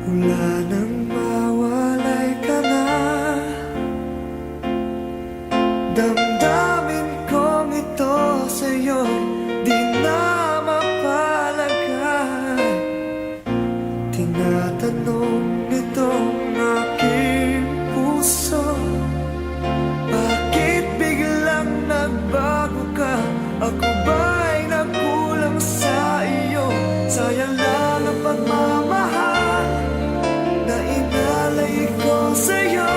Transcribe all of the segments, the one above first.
Wala nang mawalay ka na. Damdamin kong ito sa'yo'y di na mapalagay. Tinatanong nitong aking puso, bakit biglang nagbago ka? Ako ba'y nagkulang sa iyo? Sayang lang ang pagmamahal na inalay ko sa'yo.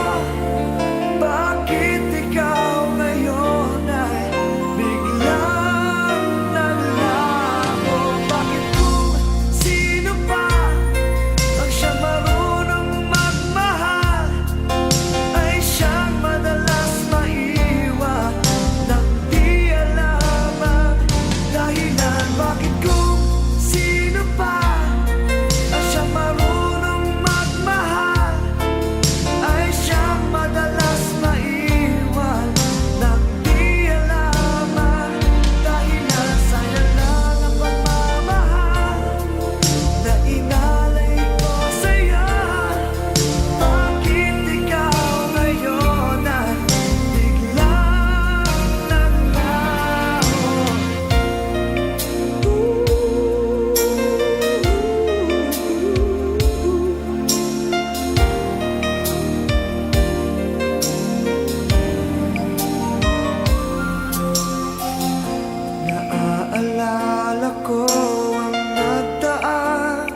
Bakit ikaw ngayon ay biglang naglaho? Bakit kung sino pa ang siyang marunong magmahal ay siyang madalas maiwan nang di alam ang dahilan? Bakit kung sino pa ang siyang marunong magmahal ay siyang madalas maiwan nang di alam ang dahilan? Sayang lang ang pagmamahal na inalay ko sa'yo. Bakit ikaw ngayon ay biglang naglaho? Naaalala ko ang nagdaan,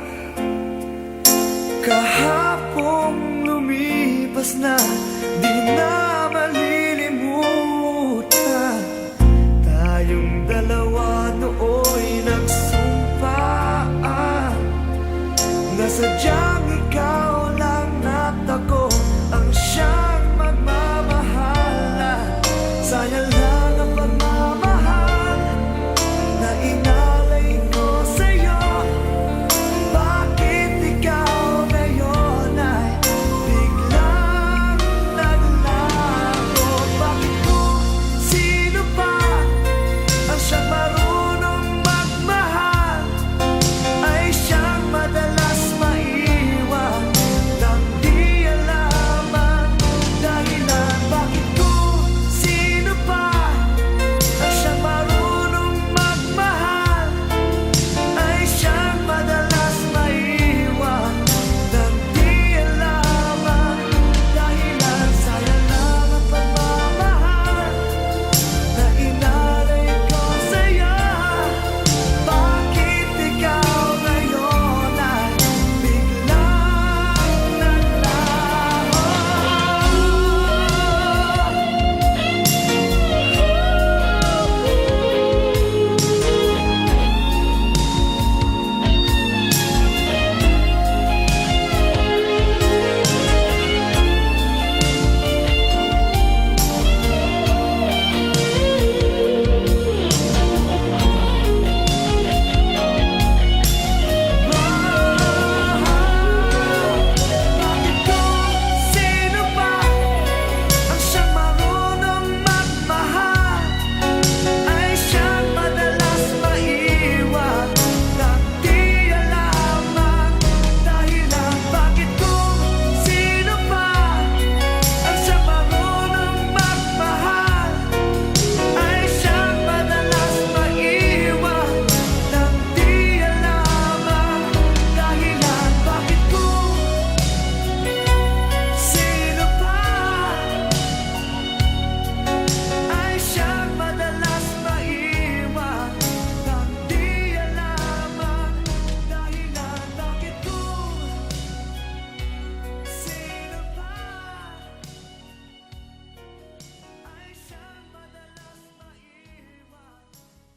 kahapong lumipas na, di na malilimutan. Tayong dalawa nooy nagsumpaan na sadyang ikaw lang at ako ang siyang magmamahalan. Sayang lang ang pagmamahal na inalay ko sa'yo. Bakit ikaw ngayon ay biglang naglaho? Bakit kung sino pa ang siyang marunong magmahal ay siyang madalas maiwan nang di alam ang dahilan? Bakit kung sino pa ang siyang marunong magmahal ay siyang madalas maiwan nang di alam ang dahilan? Sayang lang ang pagmamahal na inalay ko sa'yo. Bakit ikaw ngayon ay biglang naglaho? Bakit kung sino pa ang siyang marunong magmahal ay siyang madalas maiwan nang di alam ang dahilan? Bakit kung sino pa ang siyang marunong magmahal ay siyang madalas maiwan nang di alam ang dahilan? Bakit kung sino pa ay siyang madalas maiwan nang di alam ang dahilan? Bakit kung sino pa ay siyang madalas maiwan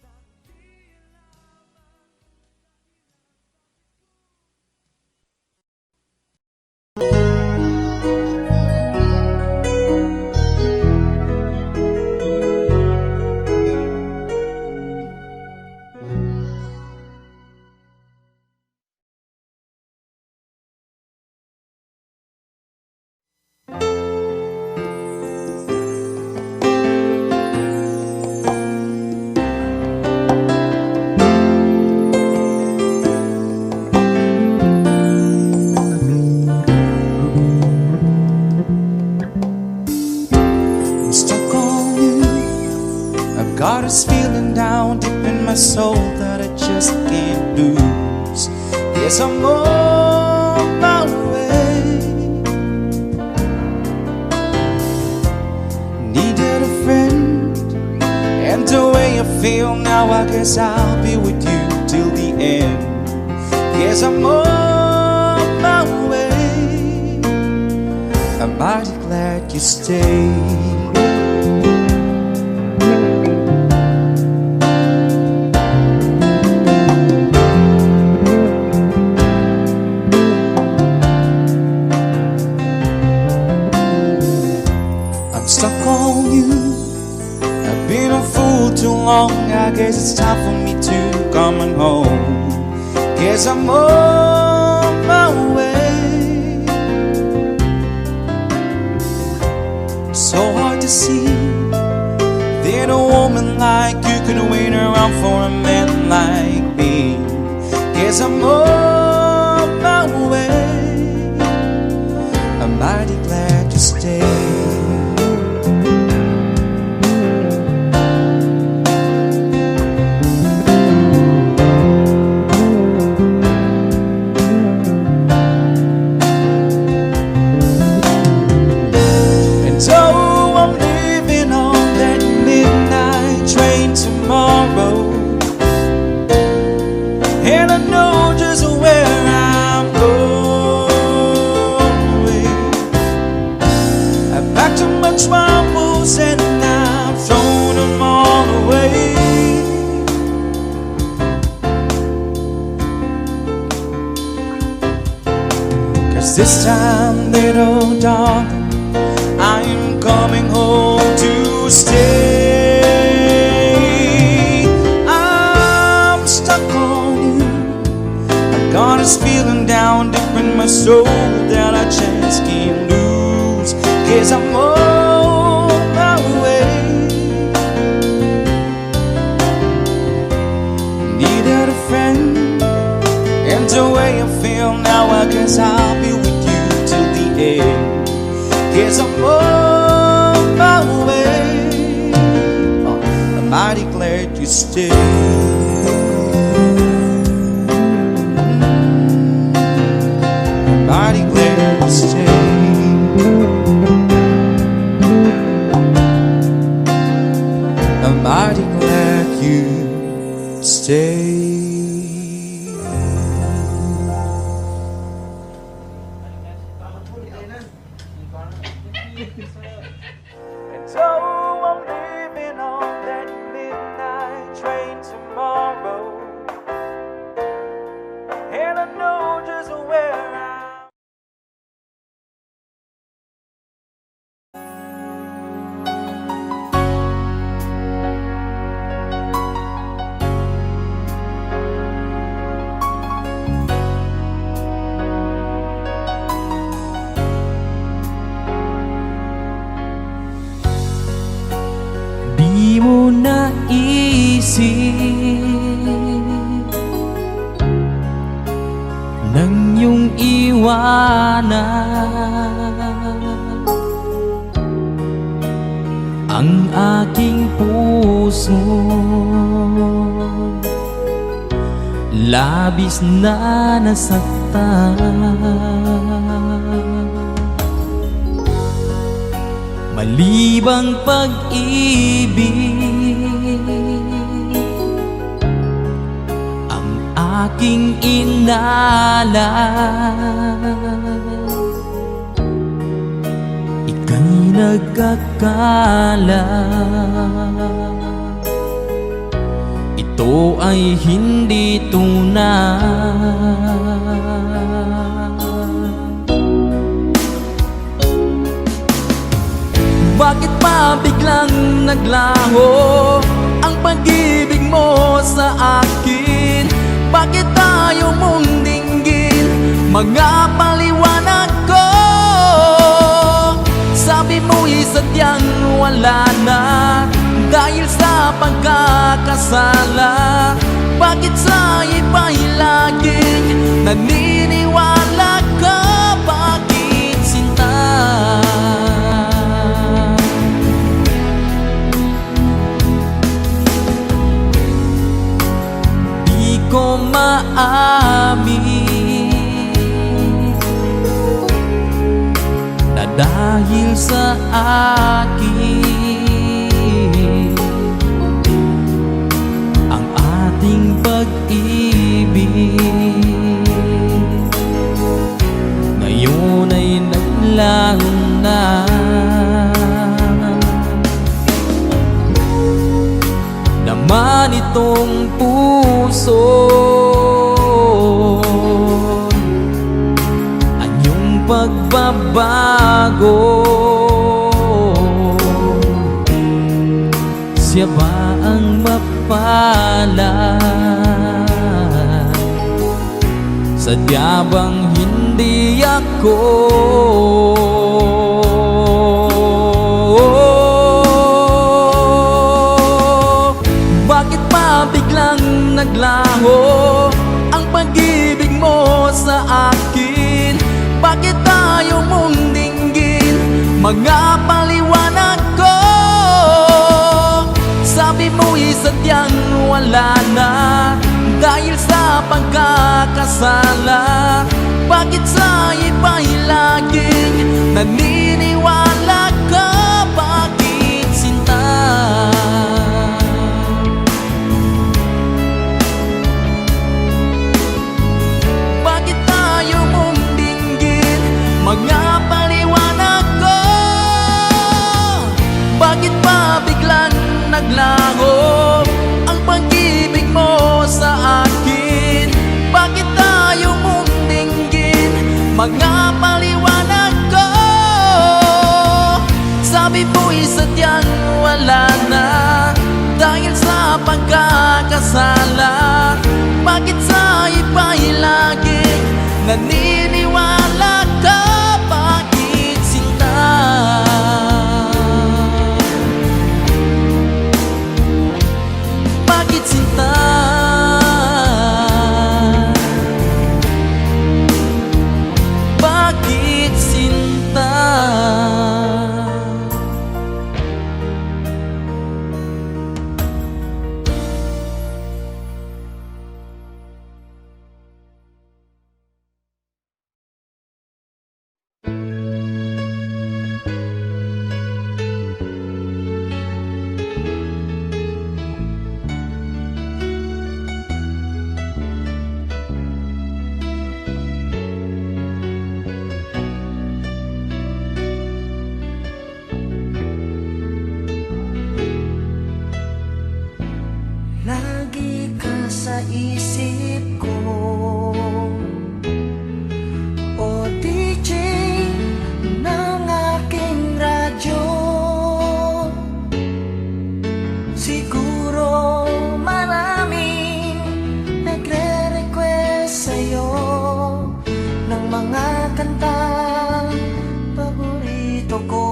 nang di this feeling down deep in my soul that I just can't lose. Yes, I'm on my way. Needed a friend, and the way I feel now, I guess I'll be with you till the end. Yes, I'm on my way. I'm mighty glad you stayed. I'm stuck on you. I've been a fool too long. I guess it's time for me to come on home. Guess I'm on my way. So hard to see that a woman like you can wait around for a man like me. Guess I'm on my way. I'm mighty glad you stayed. And I know just where I'm going. I packed up my troubles and I've thrown them all away. Cause this time, little darling, I am coming home to stay. Got this feeling down deep in my soul that I just can't lose. Cause I'm on my way. Needed a friend, and the way I feel now, I guess I'll be with you till the end. Cause I'm on my way. I'm mighty glad you stayed. Mighty glad you stayed. I'm mighty glad you stayed. And so I'm leaving on that midnight train tomorrow. And I know just where di mo naisip nang iyong iwanan ang aking puso. Labis na nasaktan, malibang pag-ibig ang aking inalan. Ika'y nagkakala ito ay hindi tunay. Bakit pa biglang naglaho ang pag-ibig mo sa akin? Bakit tayo mong dinggin mga paliwanag ko? Sabi mo'y sadyang wala na dahil sa pagkakasala. Bakit sa iba'y laging naniniwala ka? Bakit sinta? sa akin ang ating pag-ibig. Ngayon ay naglaho na. Naman itong puso anyong pagbabago. Siya ba ang mapalad? Sadya bang hindi ako? Bakit pa biglang naglaho ang pag-ibig mo sa akin? Bakit tayo mong dinggin mga paliwanag ko? Sabi mo'y sadyang wala na dahil sa pagkakasala. Bakit sa iba'y laging naniniwala ka? Bakit sinta? Bakit tayo mong dinggin mga paliwanag ko? Bakit pa biglang naglaho ang pag-ibig mo sa akin? Bakit tayo mong dinggin mga paliwanag ko? Sabi mo'y sadyang wala na dahil sa pagkakasala. Bakit sa iba'y laging naniniwala ka? Bakit sinta? Bakit sinta? Bakit sinta? Lagi ka sa isip ko, o DJ ng aking radyo. Siguro maraming nagre-request sa'yo ng mga kantang paborito ko.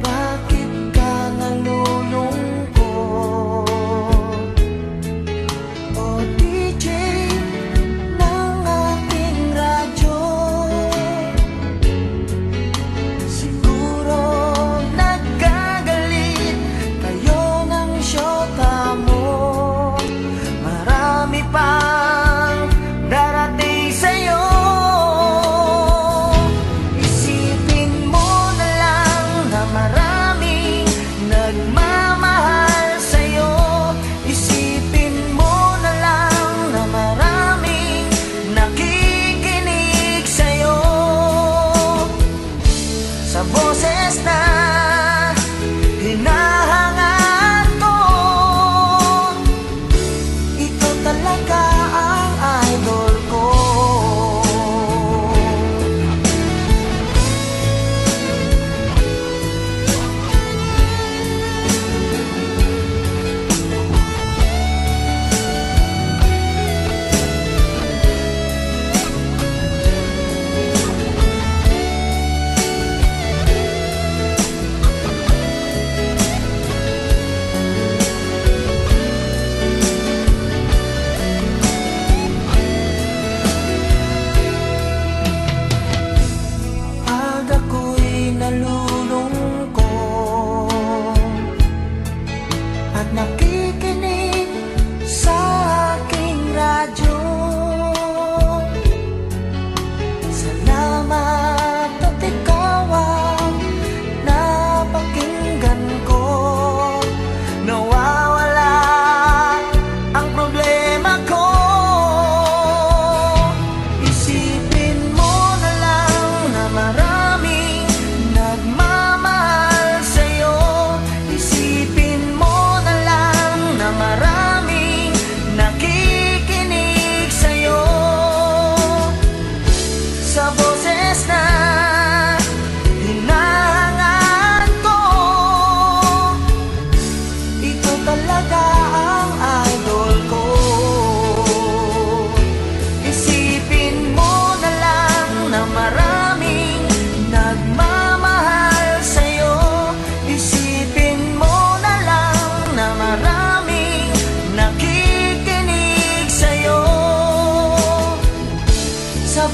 Bakit ka nalulungkot, o DJ ng ating radyo? Siguro nagkagalit kayo ng syota mo. Marami pang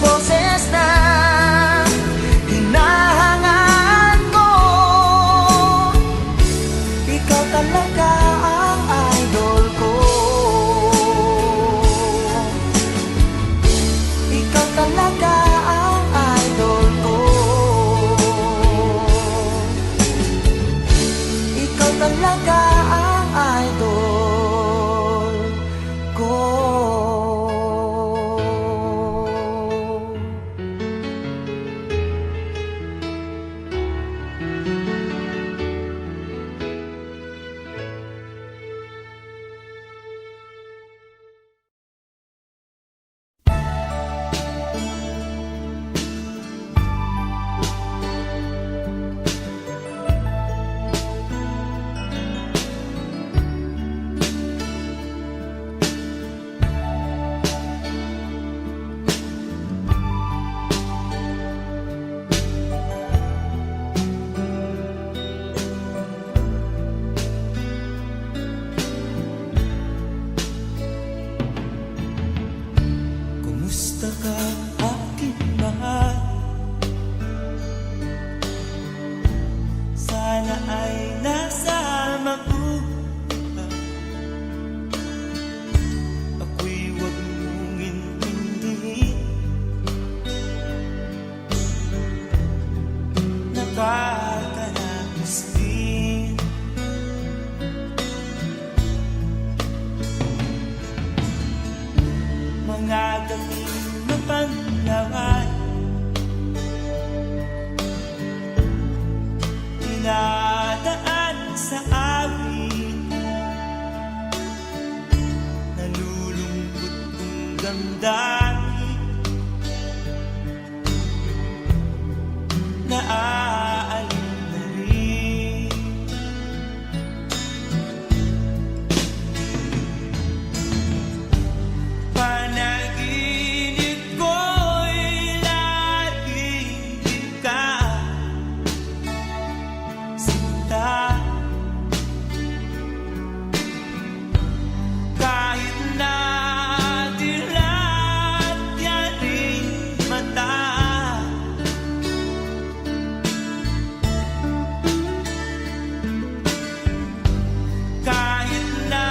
boses na hinahangaan ko. Ikaw talaga ang idol ko. Ikaw talaga ang idol ko. Ikaw talaga ang idol ko. Kumusta ka, aking mahal? Sana ay nasa mabuti ka. Ako'y huwag mong intindihin. Nakakaraos din. Mga daming mapanlaway, dinadaan sa awit, nalulungkot kong damdamin, naaalala na rin. Panaginip ko'y laging ikaw, sinta. Kahit na dilat yaring mata, kahit na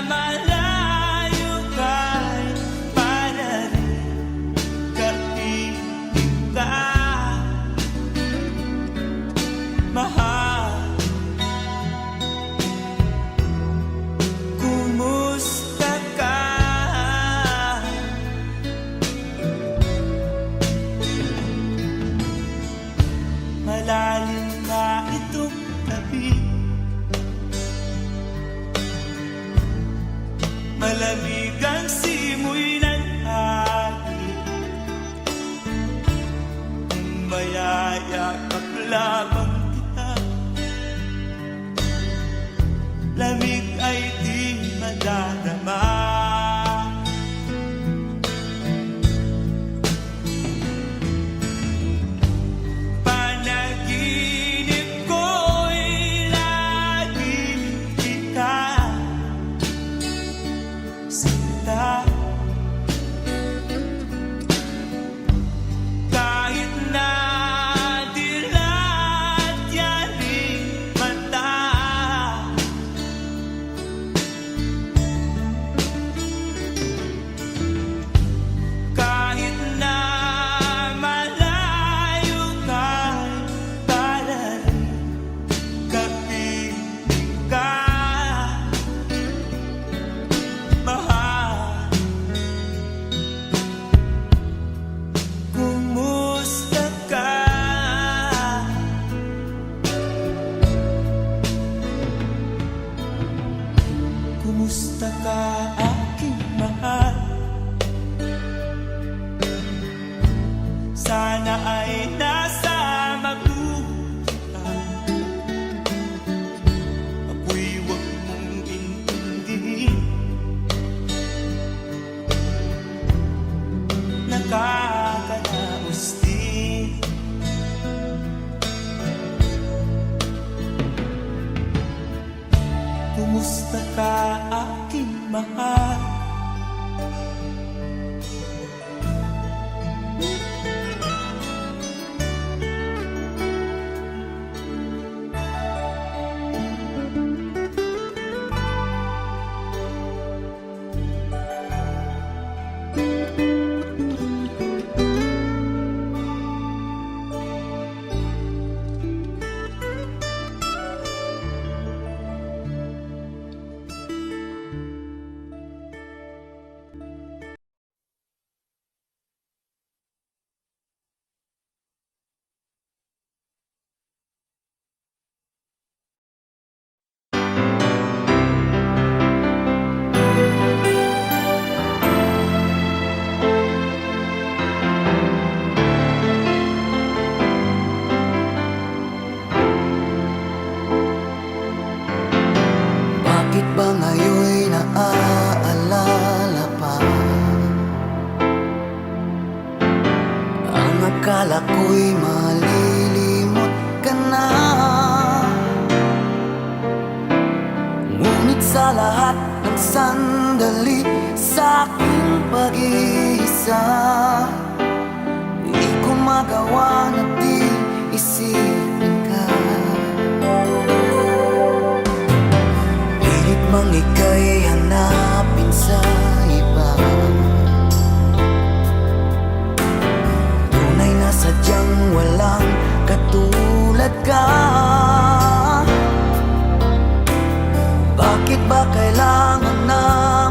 malayo ka'y para rin kaibig ka, mahal. Kumusta ka? Malalim na itong gabi, malamig ang simoy ng hangin. Kung mayayakap lamang kita, lamig ay di madadama. Panaginip ko'y laging ikaw, sinta. Kahit na dilat yaring mata, kahit na malayo ka'y para rin kaibig ka, mahal. Kumusta ka? Kumusta ka, aking mahal? Sana ay nasa mabuti ka. Ako'y huwag mong intindihin. Nakakaraos din. Kumusta ka, aking mahal? Akala ko'y malilimot ka na, ngunit sa lahat ng sandali sa aking pag-iisa, di ko magawa na di isipin ka. Pilit mang ika'y hanapin sa iba, tunay na sadyang walang katulad ka. Bakit ba kailangan na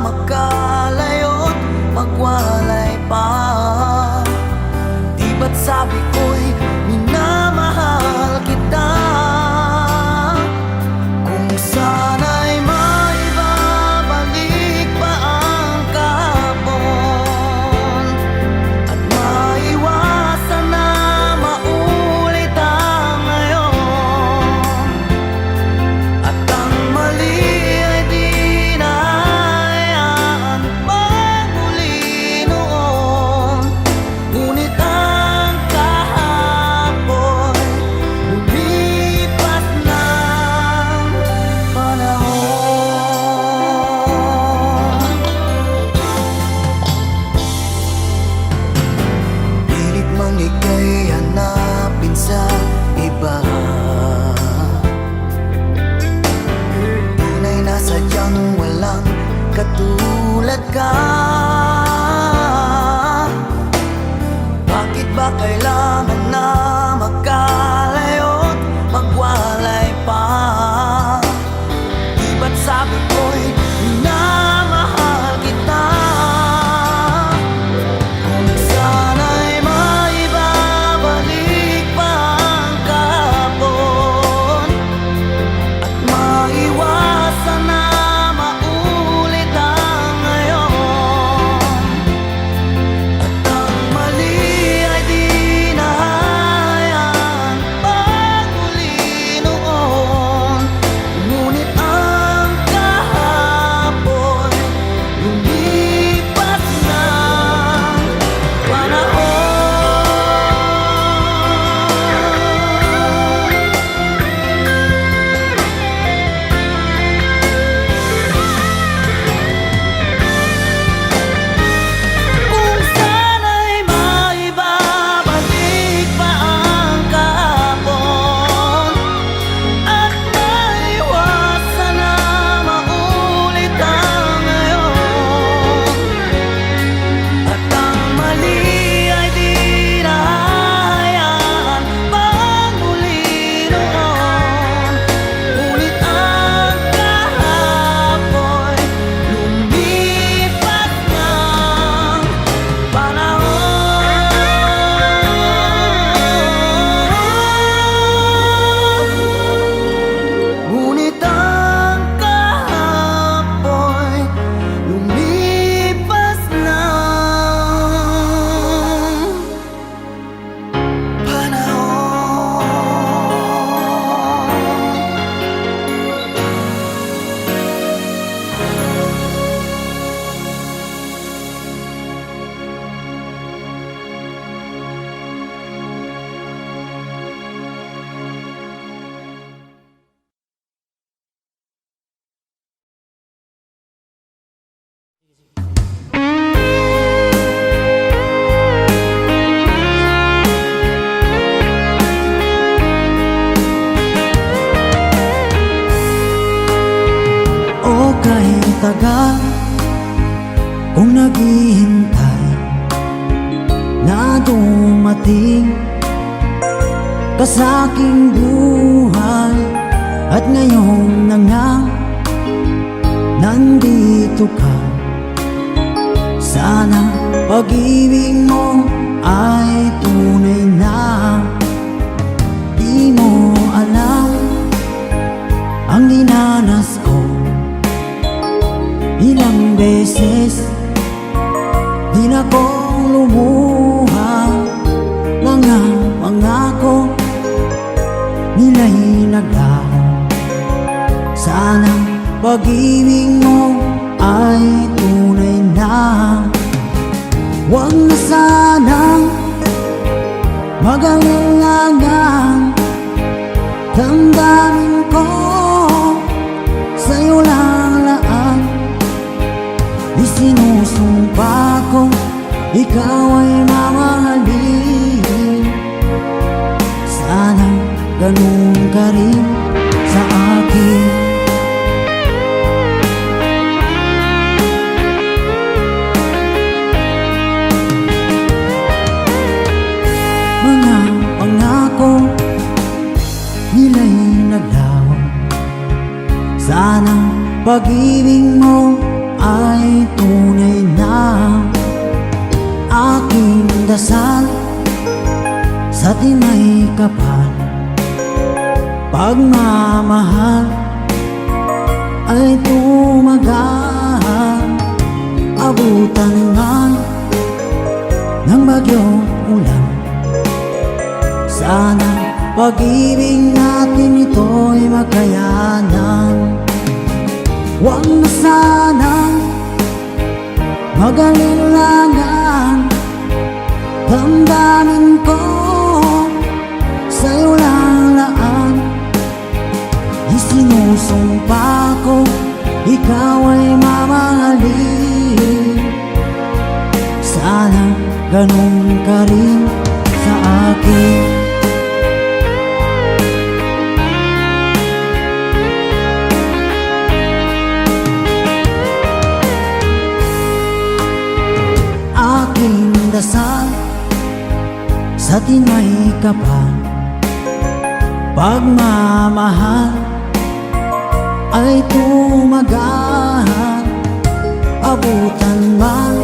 magkalayo't magwalay pa? Di ba't sabi ko'y minamahal kita? Kung sana'y maibabalik pa ang kahapon, at maiwasan na maulit ang ngayon, at ang mali ay di na hayaan magmuli noon. Ngunit ang kahapon lumipas ng panahon. Pilit mang ika'y hanapin sa iba, tunay na sadyang walang katulad ka. Bakit ba kailangan na magkalayo't magwalay pa? Di ba't sabi ko'y minamahal kita? Kung sana'y maibabalik pa ang kahapon, at maiwasan na maulit ang ngayon, at ang mali ay di na hayaan magmuli noon. Ngunit ang kahapon lumipas ng panahon. Kung sana'y maibabalik pa ang kahapon, at maiwasan na maulit ang ngayon, at ang mali ay di na hayaan magmuli noon. Ngunit ang kahapon lumipas ng panahon. Ngunit ang kahapon lumipas ng panahon. O kahit tagal kung naghihintay na dumating ka sa aking buhay, at ngayon na nga nandito ka. Sana pag-ibig mo ay tunay na. Di mo alam ang dinanas ko, ilang beses din akong lumuha. Mga pangako nila'y naglaho. Sana pag-ibig mo ay tunay na. Huwag na sanang Magalinlangan damdamin ko, sa'yo lang laan. Isinusumpa ko, ikaw ay mamahalin. Sana ganun ka rin sa akin. Mga pangako nila'y naglaho. Sana pag-ibig mo ay tunay na. Aking dasal sa tinay kapal, pagmamahal ay tumagal. Abutan man ng bagyong ulan, sana pag-ibig natin ito'y makayanan. Huwag na sanang magalinlangan, damdamin ko, sa'yo lang laan. Isinusumpa ko, ikaw ay mamahalin. Sana ganun ka rin sa akin. Aking dasal sa tinay kapal, pagmamahal ay tumagal. Abutan man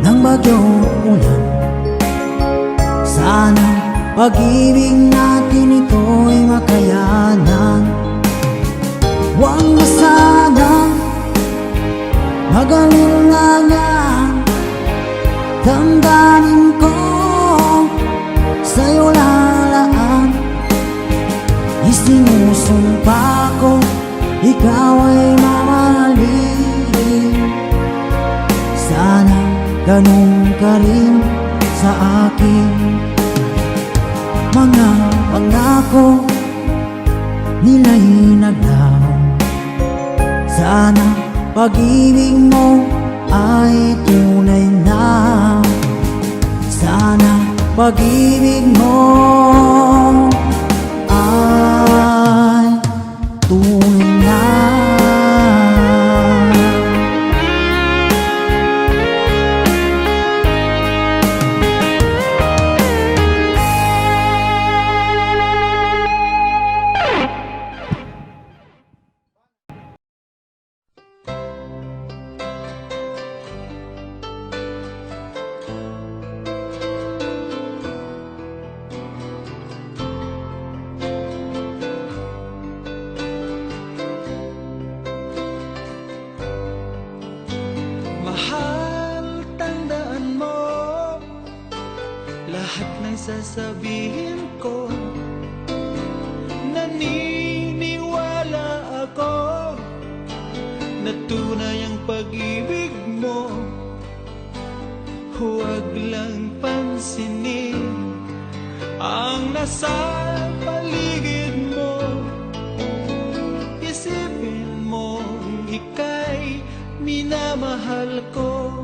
ng bagyong ulan, sana pag-ibig natin ito'y makayanan. Huwag na sanang magalinlangan, damdamin ko, sa'yo lalaan. Isinusumpa ko, ikaw ay mamahalin. Sana ganun ka rin sa akin. Mga pangako nila'y naglaho. Sana pag-ibig mo ay tunay na. Sana pag-ibig mo ay tunay na. Mahal, tandaan mo lahat ng sasabihin ko. Naniniwala ako na tunay ang pag-ibig mo. Huwag lang pansinin ang nasa paligid mo. Isipin mo ika'y minamahal ko.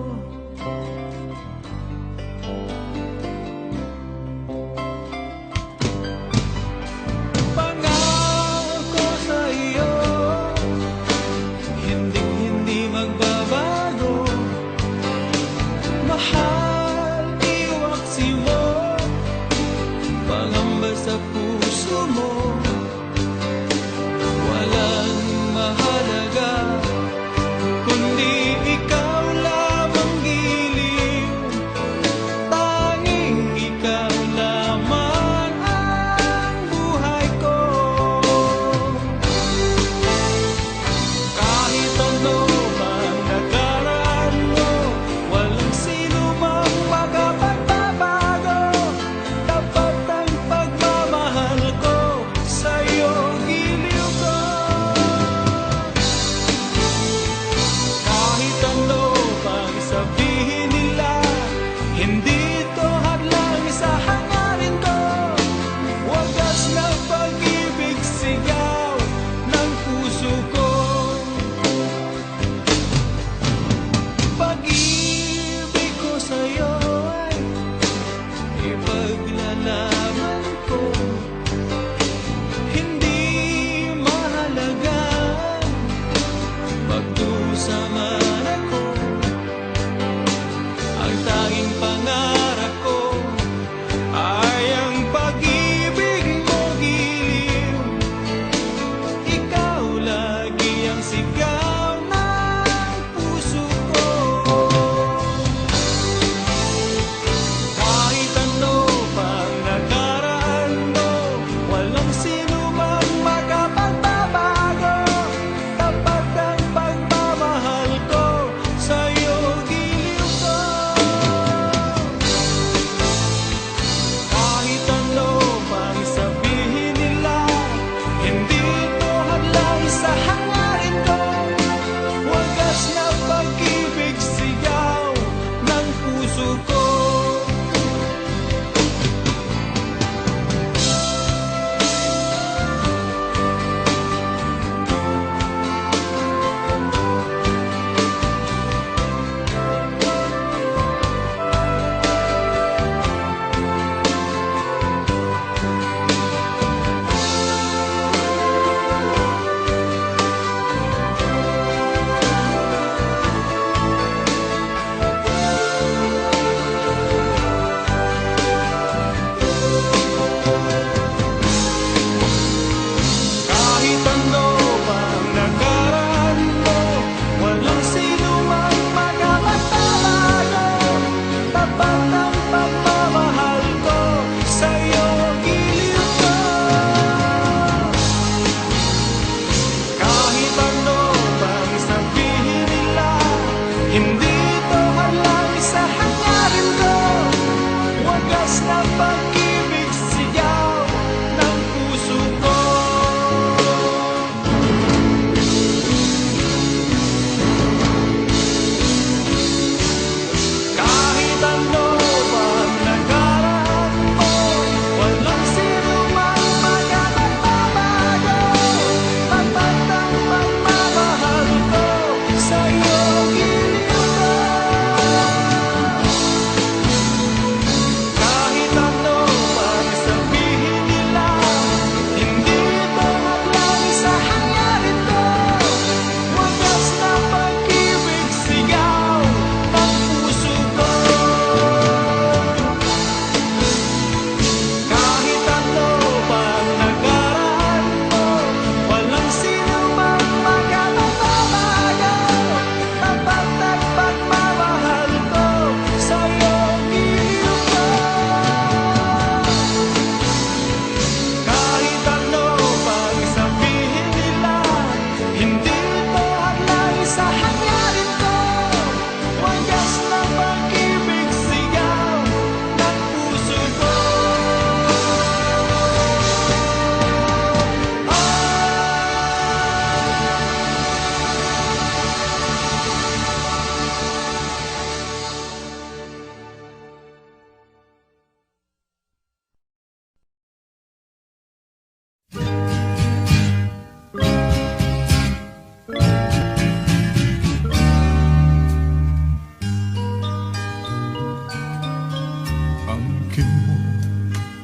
Pangako sa iyo, hindi magbabago. Mahal, iwaksi mo, pangamba sa puso mo. Walang mahalaga kundi ikaw lang.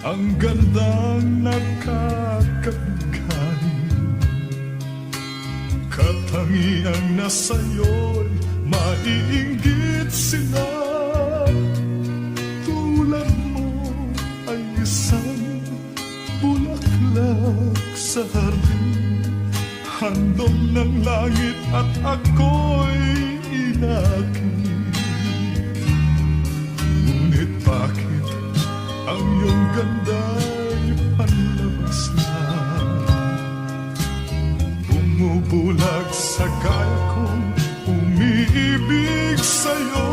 ang gandang nakakabigay. Katangiang nasa'yo'y maiinggit sila. Tulad mo ay isang bulaklak sa hardin, handog ng langit at ako'y inakit. Ngunit bakit ang iyong ganda'y panlabas na? Bumubulag sa kaya kong umiibig sa'yo.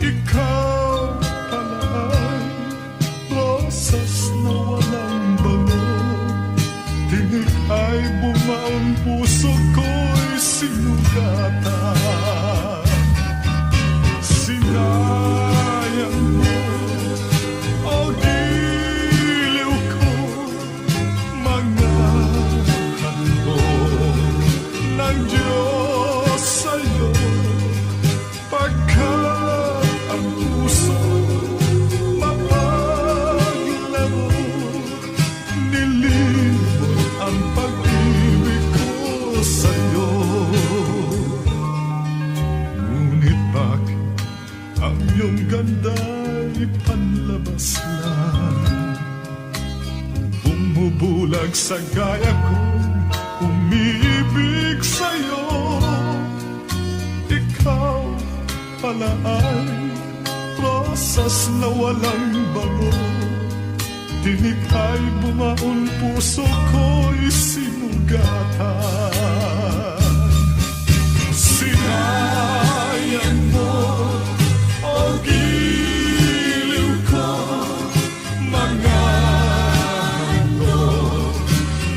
Ikaw pala ay rosas na walang bango. Tinig ay bumaon, puso ko'y sinugatan. Sinayang mo, o giliw ko, mga handog ng Diyos sa'yo. Pagkat ang puso mapaglaro, nilimot ang pag-ibig ko sa'yo. Ngunit bakit ang iyong ganda'y panlabas lang? Bumubulag sa gaya kong umiibig sa'yo. Ikaw pala ay rosas na walang bango. Tinig ay bumaon, puso ko'y sinugatan. Sinayang mo, o giliw ko, mga handog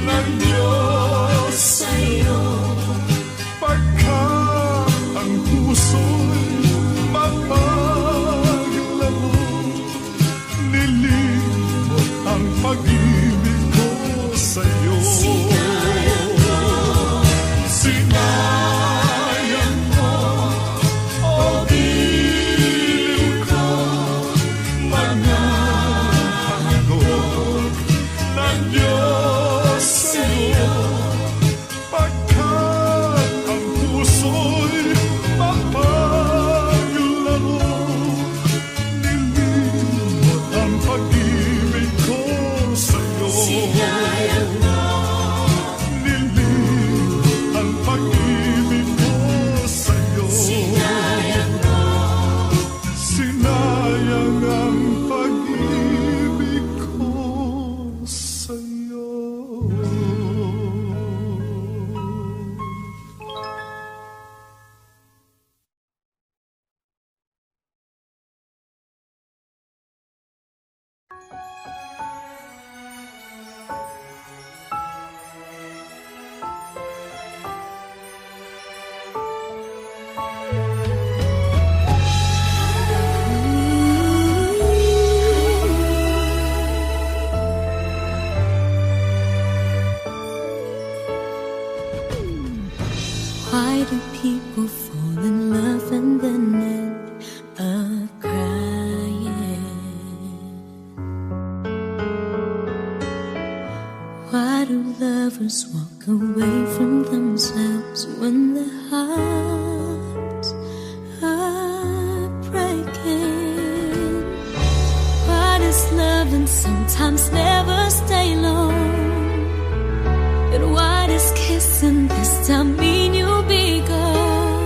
ng Diyos sa'yo. Pagkat ang puso'y mapaglaro, nilimot ang pag-ibig ko sa'yo. Sinayang mo, o giliw ko, mga handog ng Diyos sa'yo. Pagkat ang puso'y mapaglaro, nilimot ang pag-ibig ko sa'yo. Nilimot ang pag-ibig ko sa'yo. Sinayang ang pag-ibig ko sa'yo. Why do people fall in love and then end up crying? Why do lovers walk away from themselves when their hearts are breaking? Why does loving sometimes never stay long? But why does kissing this time mean you'll be gone?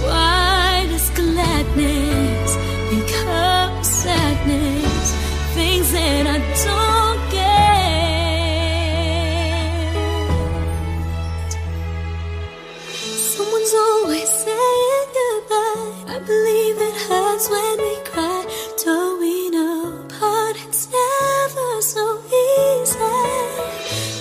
Why does gladness become sadness? Things that I don't get. Someone's always saying goodbye. I believe it hurts when we cry. Towing apart, it's never so easy.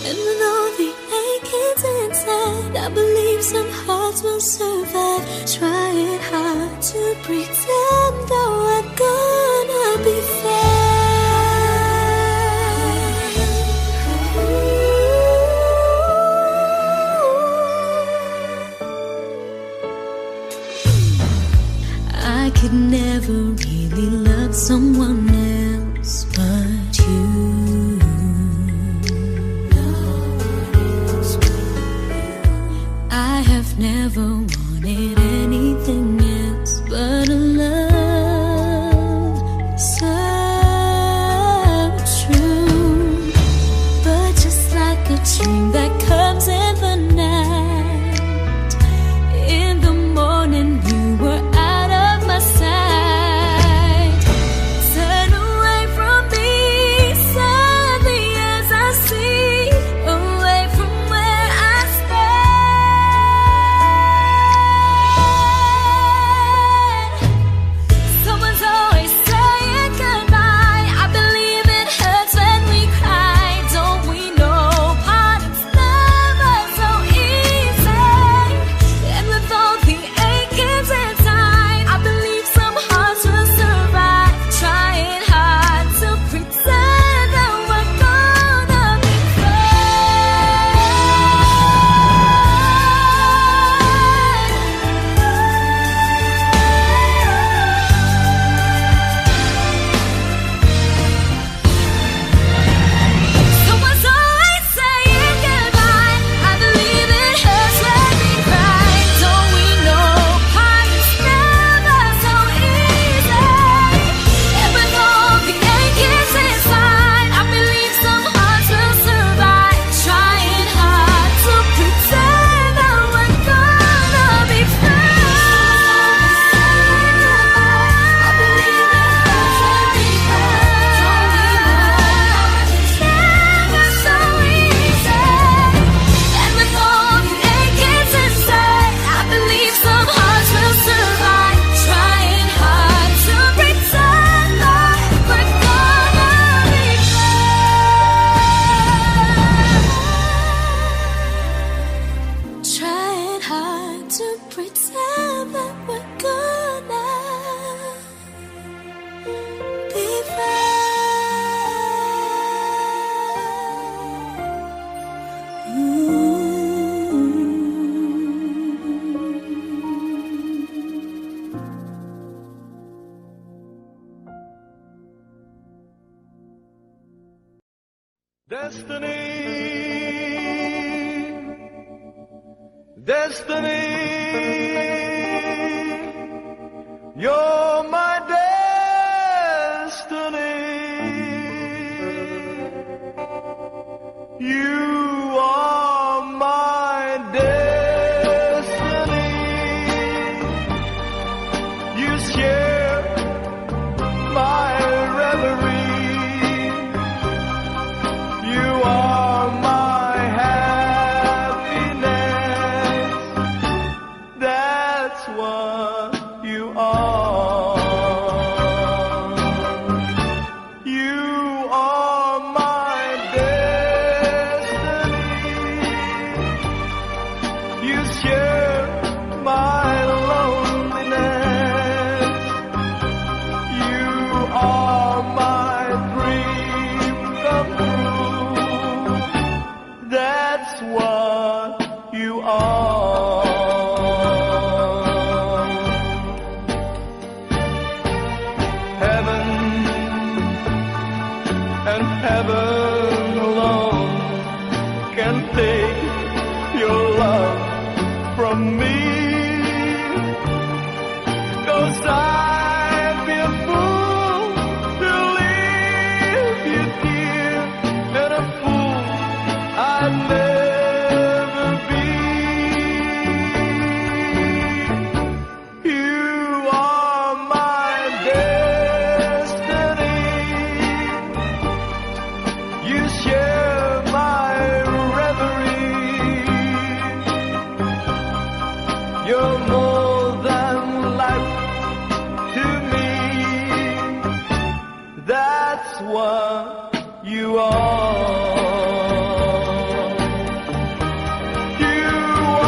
And with all the achings inside, I believe some hearts will survive. Trying hard to pretend that we're gonna be fine. I could never really love someone else. but you. I have never wanted anything else but a love so true. But just like a dream that comes in the night, in the morning you were out of my sight. Turn away from me sadly as I see, away from where I stand. Someone's always saying goodbye. I believe it hurts when we cry. Don't we know parting's never so easy? And with all the achings inside, I believe some hearts will survive. Trying hard to pretend that we're gonna be Someone's always saying goodbye. I believe it hurts when we cry. Don't we know parting's never so easy? And with all the achings inside, I believe some hearts will survive. Trying hard to pretend that we're gonna be friends. I believe it hurts when we cry. Don't we know it's never so easy? And with all the achings inside, I believe some hearts will survive. Trying hard to pretend that we're gonna be friends. Trying hard to pretend that we're gonna be Destiny, you're my destiny. You are my destiny. You share my reverie. You are my happiness. That's what you are. You are my destiny. You share my loneliness. You are my dream come true. That's what you are. Heaven and heaven alone can take your love from me. 'Cause I'd be a fool to leave you dear, and a fool I'd never be. You are my destiny. You share my reverie. You're more than life to me. That's what you are. You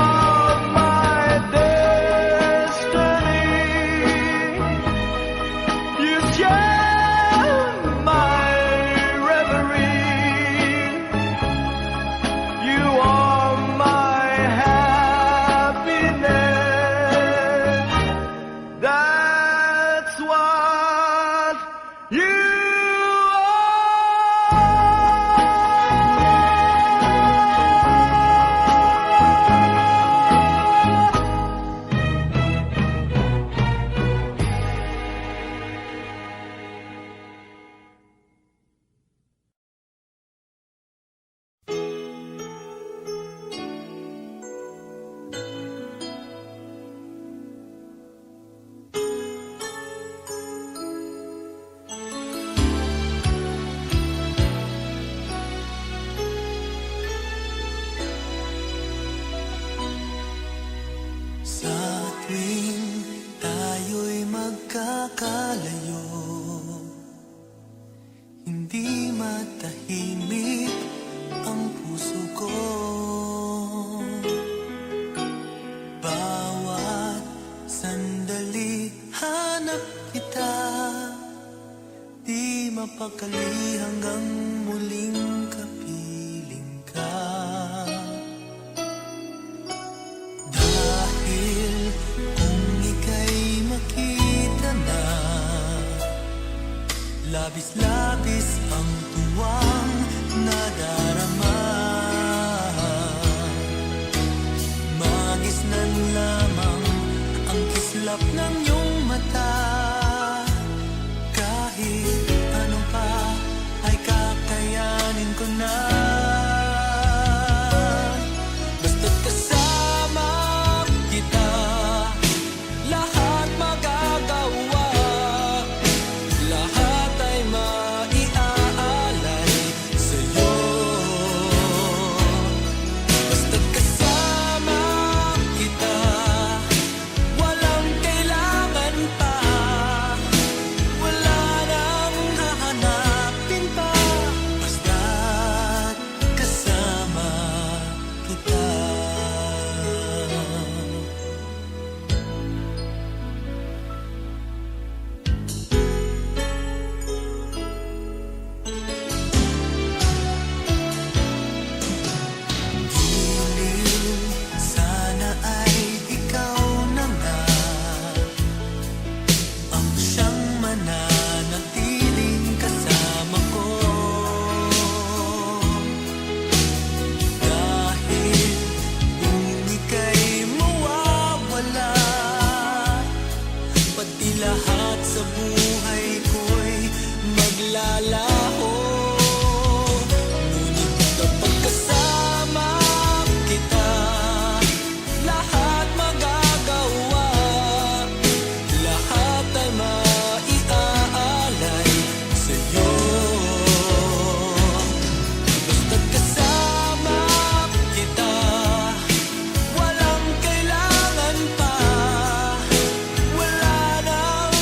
are my destiny. You share my reverie. You are my happiness. That's what you are. nakalayo, hindi matahimik ang puso ko. Bawat sandali hanap kita, di mapakali hanggang muling kapiling ka. Dahil kung ika'y makita na, labis-labis ang tuwang nadarama. Magisnan lamang ang kislap ng iyong mata. Kahit ano pa ay kakayanin ko na. Basta't kasama kita, lahat magagawa. Lahat ay maiaalay sa'yo. Basta't kasama kita, walang kailangan pa. Wala nang hahanapin pa. Basta't kasama kita. Giliw, sana ay ikaw na nga ang siyang mananatiling kasama ko. Dahil kung ika'y mawawala, pati lahat sa buhay ko'y maglalaho. Ngunit kapag kasama kita, lahat magagawa. Lahat ay maiaalay sa'yo. Basta't kasama kita, walang kailangan pa. Wala nang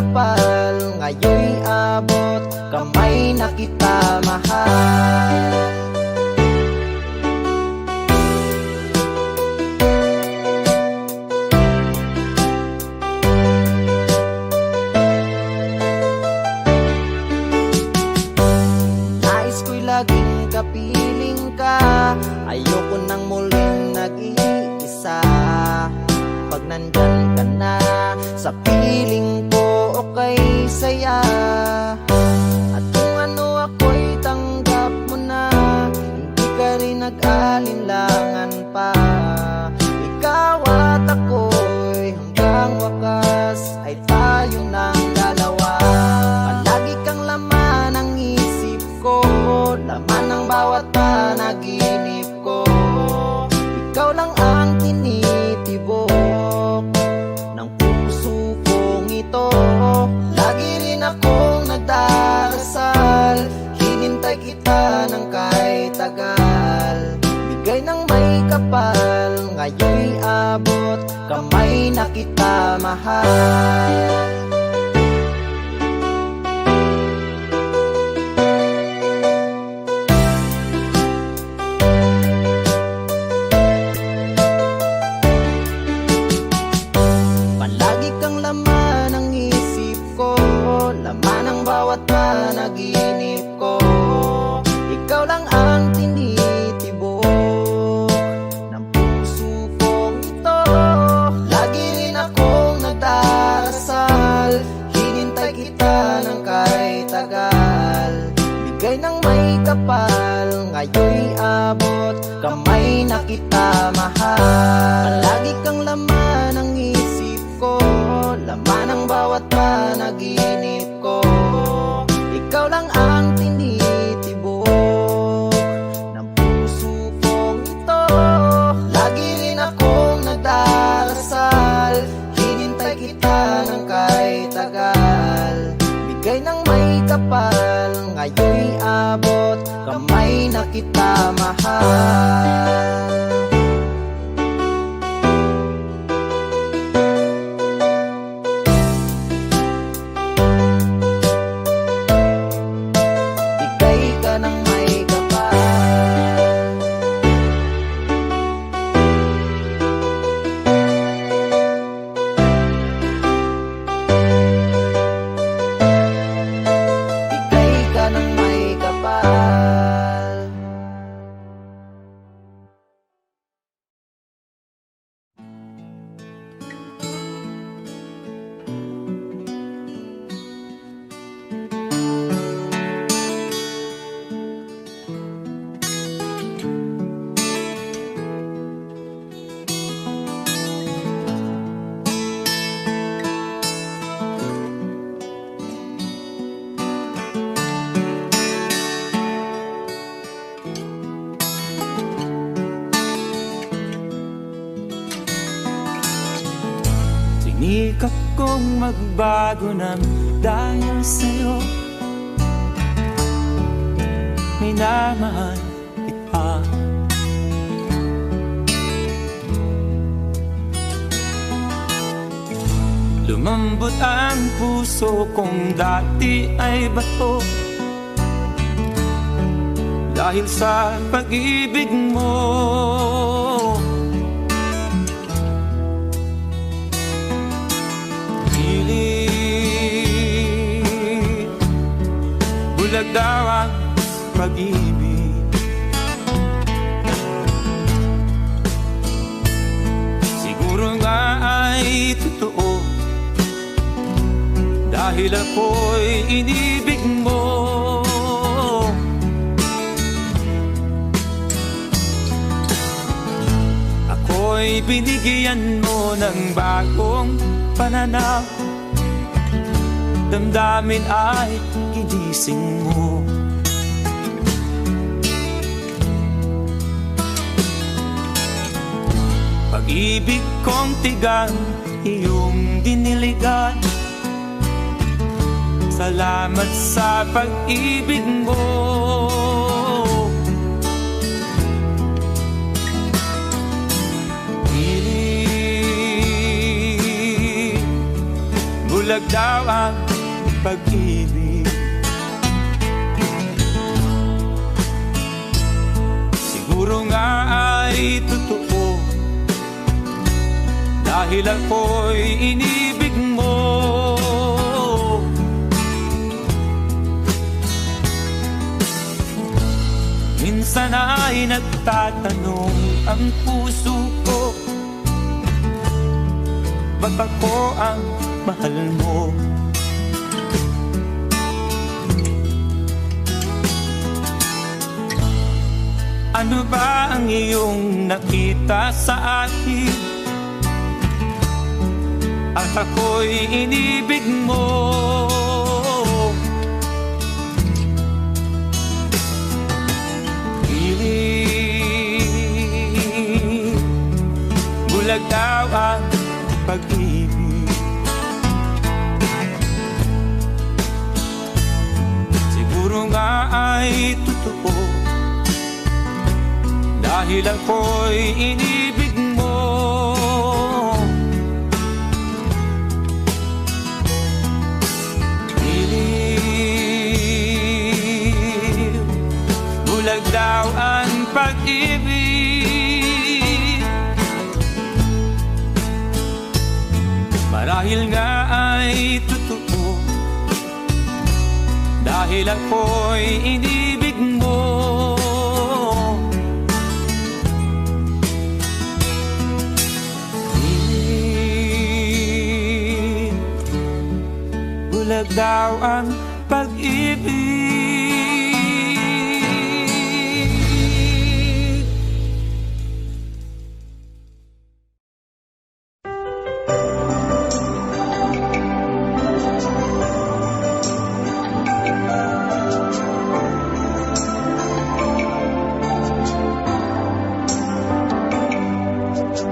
kapal, ngayon'y abot, kamay na kita mahal. Nais ko'y laging kapiling ka, ayoko nang muling nag-iisa. Pag nandyan ka na sa piling ko, okay saya. At kung ano ako'y tanggap mo na, hindi ka rin nag-alinlangan pa. Ikaw at ako'y hanggang wakas ay tayo ng dalawa. Palagi kang laman ng isip ko, laman ng bawat panaginip ko. Ikaw lang ang tinitibok ng puso kong ito. Lagi rin akong nagdarasal, hinintay kita ng kahit tagal. Bigay ng may kapal, ngayon'y abot, kamay na kita mahal. Palagi kang laman ng isip ko, laman ng bawat panaginip ko. Ikaw lang ang tinitibok ng puso kong ito. Lagi rin akong nagdarasal, hinintay kita ng kahit tagal. Bigay ng may kapal, ngayon'y abot, kamay na kita mahal. Palagi kang laman ng isip ko, laman ng bawat panaginip ko. Ikaw lang ang tinitibok ng puso kong ito. Lagi rin akong nagdarasal, hinintay kita ng kahit tagal. Bigay ng may kapal, ngayon'y abot, kamay na kita mahal. Bigay ka ng may kapal. Bigay ka ng may kapal. Sinikap kong magbago ng dahil sa'yo. Minamahal kita. Lumambot ang puso kong dati ay bato, dahil sa pag-ibig mo. Bulag daw ang pag-ibig, siguro nga ay totoo, dahil ako'y inibig mo. Ako'y binigyan mo ng bagong pananaw, damdamin ay ginising mo. Pag-ibig kong tigang, iyong diniligan. Salamat sa pag-ibig mo. bulag daw ang pag-ibig. Siguro nga ay totoo, dahil ako'y inibig mo. Minsan ay nagtatanong ang puso ko, ba't ako ang mahal mo? Ano ba ang iyong nakita sa akin at ako'y inibig mo? Bulag daw ang pag-ibig. Siguro nga ay totoo, dahil ako'y inibig mo. Bulag daw ang pag-ibig. Marahil nga ay totoo, dahil ako'y inibig mo. Bulag daw ang pag-ibig.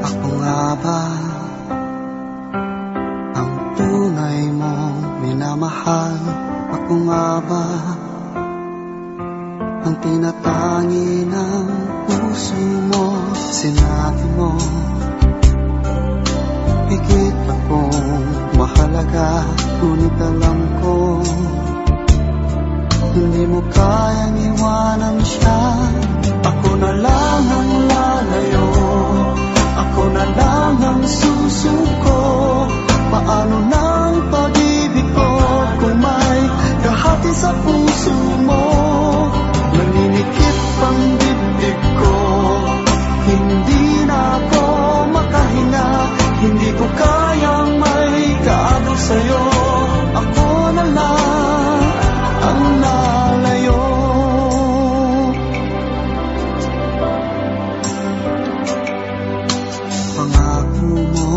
Ako nga ba ang tunay mong minamahal? Ako nga ba ang tinatangi ng puso mo? Sinabi mo higit akong mahalaga, ngunit alam ko hindi mo kayang iwanan siya. Ako na lang ang lalayo, ako na lang ang susuko. Paano nang pag-ibig ko kung may kahati sa puso mo? Naninikip ang dibdib ko, hindi na ako makahinga. Hindi ko kayang may kaagaw sa'yo. Ako na lang ang lalayo. Pangako mo,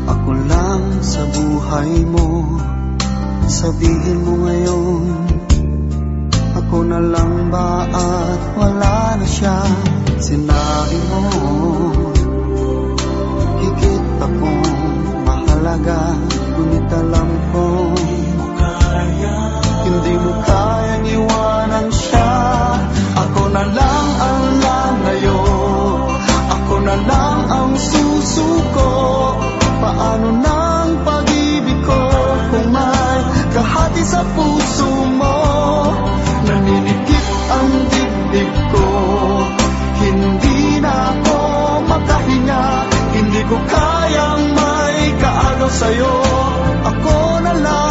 ako lang sa buhay mo. Sabihin mo ngayon, ako na lang ba at wala na siya? Sinabi mo higit akong mahalaga, ngunit alam ko hindi mo kayang iwanan siya. Ako na lang ang lalayo, ako na lang ang susuko. Paano nang pag-ibig ko kung may kahati sa puso mo? Naninikip ang dibdib ko, hindi na ako makahinga. Hindi ko kayang may kaagaw sa'yo. Ako na lang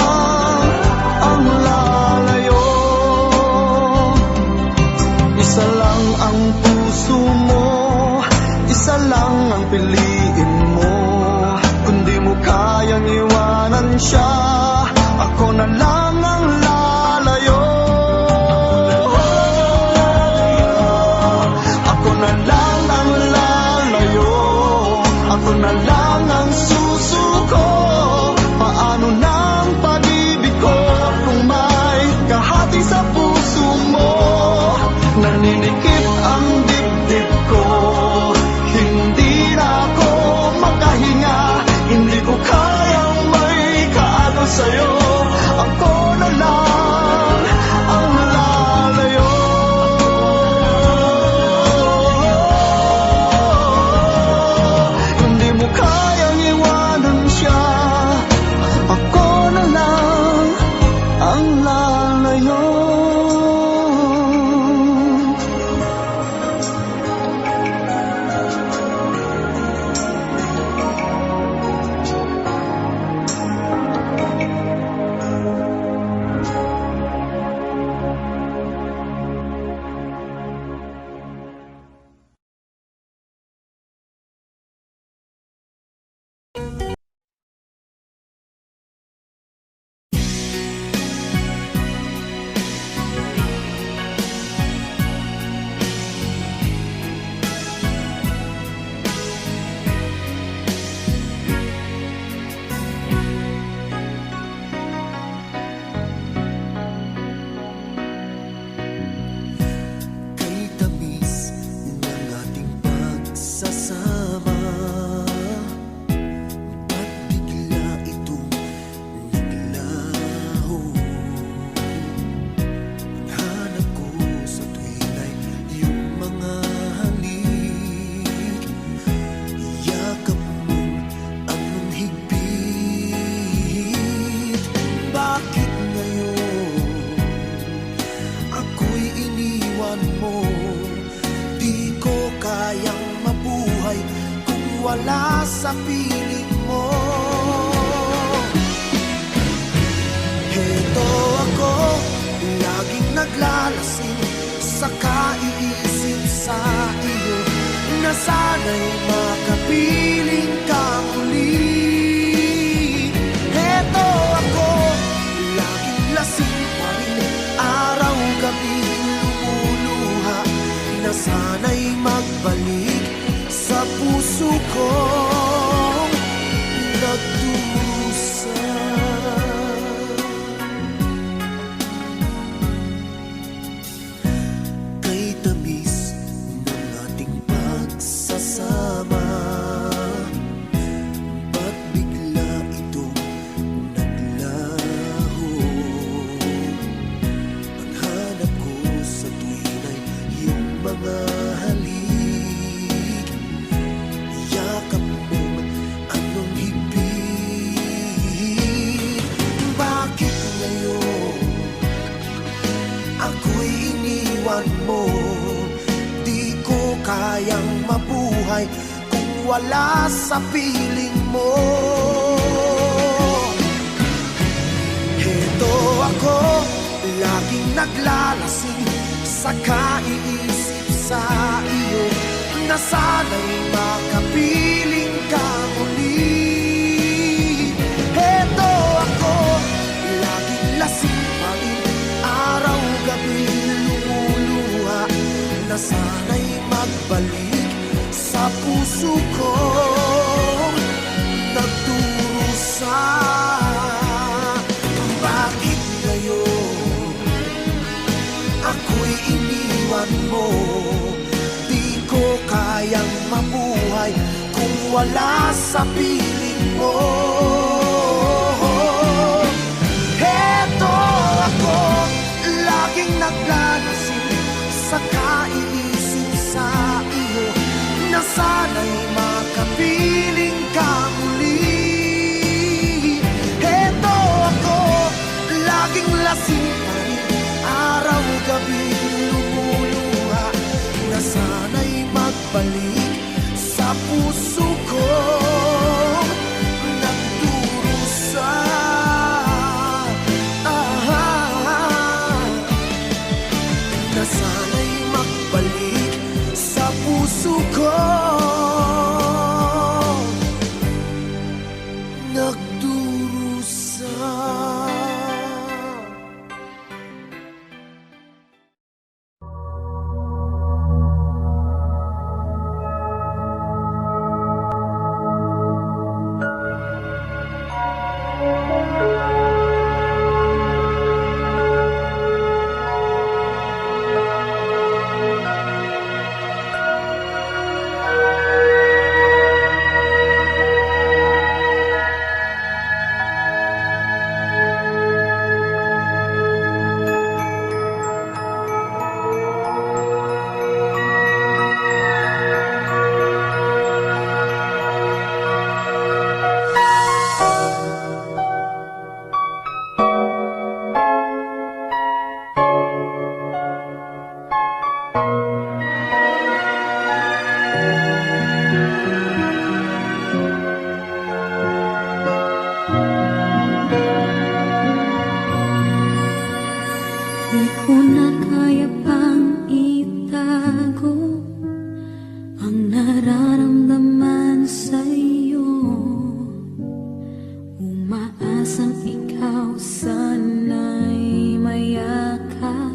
ang lalayo. Kay tamis ng ating pagsasama, ba't bigla itong naglaho? Ang hanap ko sa tuwin ay iyong mga halik, yakap mong anong higpit. Bakit ngayon ako'y iniwan mo? Di ko kayang mabuhay kung wala sa piling mo. Heto ako, laging naglalasing sa kaiisip sa iyo, na sana'y makapiling ka muli. Heto ako, laging lasing pa rin, araw-gabi lumuluha, na sana'y magbalik sa puso kong nagdusa. Kay tamis ng ating pagsasama, ba't bigla itong naglaho? Ang hanap ko sa tuwin ay iyong mga halik, yakap mong anong higpit. Bakit ngayon ako'y iniwan mo? Di ko kayang mabuhay kung wala sa piling mo. Heto ako, laging naglalasing sa kaiisip sa iyo, na sana'y makapiling ka muli. Heto ako, laging lasing pa rin, araw-gabi lumuluha, na sana'y magbalik sa puso kong nagdurusa. Bakit ngayon ako'y iniwan mo? Di ko kayang mabuhay kung wala sa piling mo. Heto ako, laging naglalasing sa kaiisip sa iyo, na sana'y makapiling ka muli. Heto ako, laging lasing pa rin, araw-gabi lumuluha, na sana'y magbalik sa puso ko nagdurusa. Na sana'y magbalik sa puso ko nagdurusa. Di ko na kaya pang itago ang nararamdaman sa'yo. Umaasang ikaw sana'y mayakap.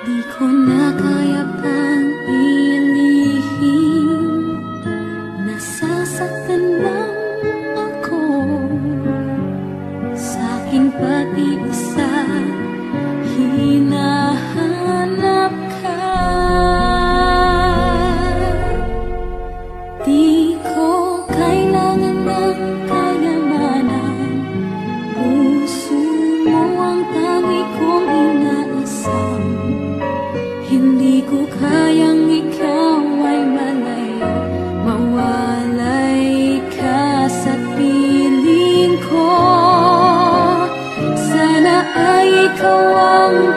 Di ko na kaya pang ilihim, nasasaktan lang ako. Sa'king pag-iisa, hinahanap ka. Di ko kailangan ng kayamanan, puso mo ang tangi kong inaasam. Hindi ko kayang ikaw ay malayo, mawalay ka sa piling ko. Sana ay ikaw ang